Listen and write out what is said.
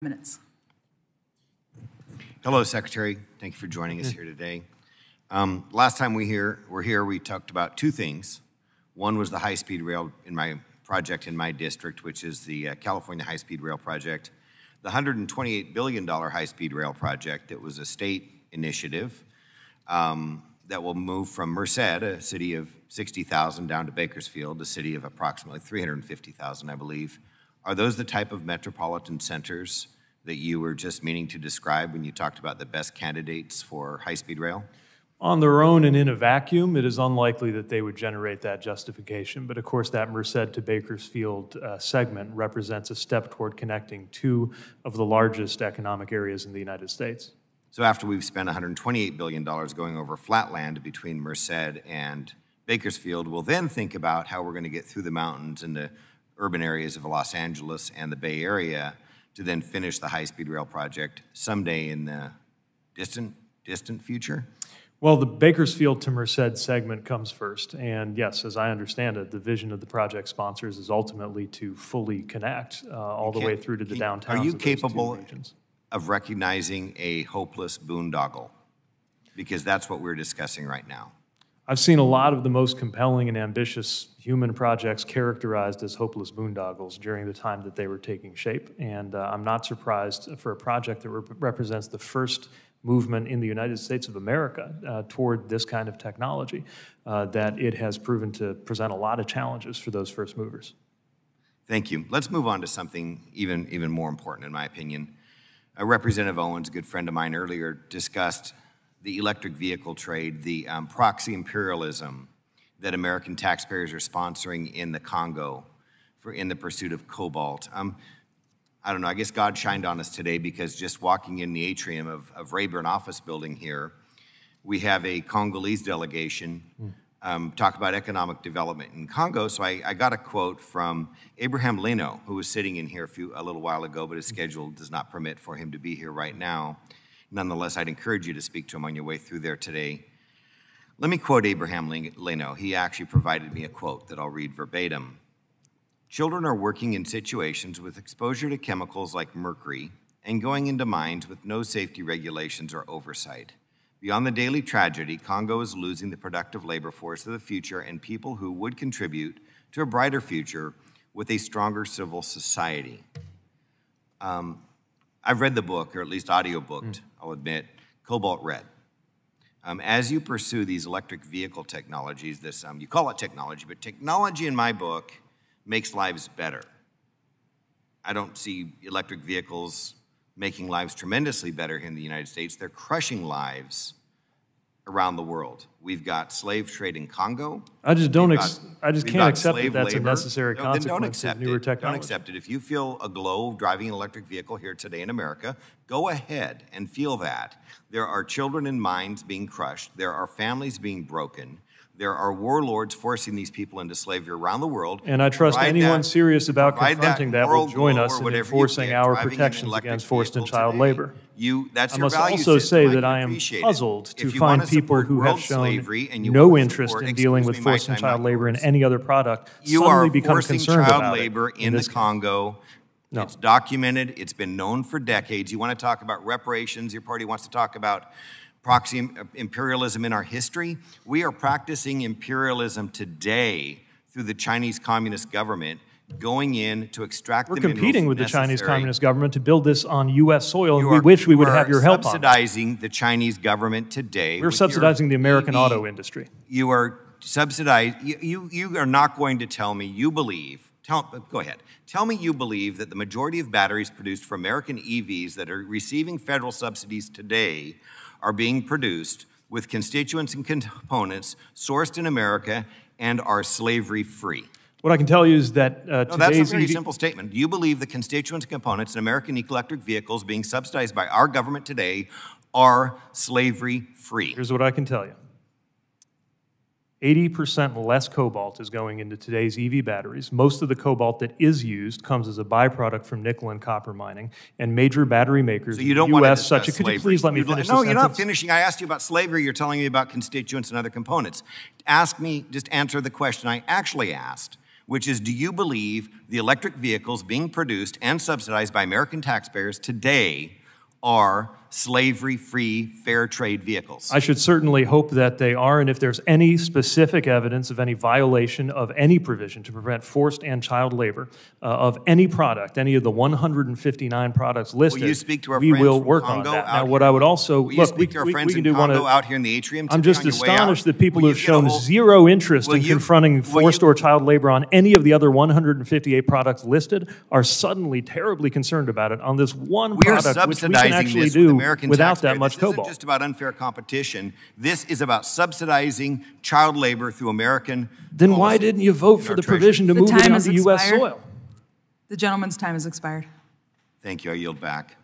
minutes. Hello, Secretary. Thank you for joining us here today. Last time we were here, we talked about two things. One was the high-speed rail in my project in my district, which is the California High-Speed Rail Project. The $128 billion high-speed rail project that was a state initiative that will move from Merced, a city of 60,000, down to Bakersfield, a city of approximately 350,000, I believe. Are those the type of metropolitan centers that you were just meaning to describe when you talked about the best candidates for high-speed rail? On their own and in a vacuum, it is unlikely that they would generate that justification. But of course, that Merced to Bakersfield segment represents a step toward connecting two of the largest economic areas in the United States. So after we've spent $128 billion going over flatland between Merced and Bakersfield, we'll then think about how we're going to get through the mountains and the urban areas of Los Angeles and the Bay Area to then finish the high-speed rail project someday in the distant future? Well, the Bakersfield to Merced segment comes first. And yes, as I understand it, the vision of the project sponsors is ultimately to fully connect all the way through to the downtowns. Are you capable of recognizing a hopeless boondoggle? Because that's what we're discussing right now. I've seen a lot of the most compelling and ambitious human projects characterized as hopeless boondoggles during the time that they were taking shape. And I'm not surprised for a project that represents the first movement in the United States of America toward this kind of technology, that it has proven to present a lot of challenges for those first movers. Thank you. Let's move on to something even more important, in my opinion. Representative Owens, a good friend of mine, earlier discussed the electric vehicle trade, the proxy imperialism that American taxpayers are sponsoring in the Congo in the pursuit of cobalt. I don't know, I guess God shined on us today because just walking in the atrium of Rayburn office building here, we have a Congolese delegation talk about economic development in Congo. So I got a quote from Abraham Leno, who was sitting in here a little while ago, but his schedule does not permit for him to be here right now. Nonetheless, I'd encourage you to speak to him on your way through there today. Let me quote Abraham Leno. He actually provided me a quote that I'll read verbatim. Children are working in situations with exposure to chemicals like mercury and going into mines with no safety regulations or oversight. Beyond the daily tragedy, Congo is losing the productive labor force of the future and people who would contribute to a brighter future with a stronger civil society. I've read the book, or at least audiobooked, I'll admit, Cobalt Red. As you pursue these electric vehicle technologies, you call it technology, but technology in my book makes lives better. I don't see electric vehicles making lives tremendously better here in the United States. They're crushing lives around the world. We've got slave trade in Congo. I just can't accept that that's a necessary consequence of newer technology. Don't accept it. If you feel a glow driving an electric vehicle here today in America, go ahead and feel that. There are children in mines being crushed. There are families being broken. There are warlords forcing these people into slavery around the world. And I trust anyone serious about confronting that will join us in enforcing our protections against forced and child labor. I must also say that I am puzzled to find people who have shown no interest in dealing with forced and child labor in any other product suddenly become concerned about it. You are forcing child labor in the Congo. No. It's documented. It's been known for decades. You want to talk about reparations. Your party wants to talk about proxy imperialism in our history. We are practicing imperialism today through the Chinese Communist government going in to extract the minerals necessary. We're competing with the Chinese Communist government to build this on U.S. soil, and we wish we would have your help on it. You are subsidizing the Chinese government today. We're subsidizing the American auto industry. You are subsidizing. You are not going to tell me you believe. Go ahead. Tell me you believe that the majority of batteries produced for American EVs that are receiving federal subsidies today are being produced with constituents and components sourced in America and are slavery-free. What I can tell you is that that's a very simple statement. Do you believe the constituents and components in American electric vehicles being subsidized by our government today are slavery-free? Here's what I can tell you. 80% less cobalt is going into today's EV batteries. Most of the cobalt that is used comes as a byproduct from nickel and copper mining, and major battery makers in the U.S. such as, could you please let me finish this sentence? No, you're not finishing. I asked you about slavery. You're telling me about constituents and other components. Just answer the question I actually asked, which is, do you believe the electric vehicles being produced and subsidized by American taxpayers today are slavery-free, fair trade vehicles? I should certainly hope that they are, and if there's any specific evidence of any violation of any provision to prevent forced and child labor of any product, any of the 159 products listed, will you speak to our we friends will from work Congo on that. out Now, here? what I would also, Will you look, speak to our friends we in can do one Congo of, out here in the atrium today I'm just on your way out? astonished that people Will who have you get a shown hold- zero interest Will in you- confronting will forced you- or child labor on any of the other 158 products listed are suddenly terribly concerned about it on this one We are product, which we can subsidizing actually this with do American without taxpayers. that much This isn't cobalt. just about unfair competition. This is about subsidizing child labor through American Then why policy didn't you vote in for our the treasury. provision to The move it time has onto U.S. expired. soil? The gentleman's time has expired. Thank you. I yield back.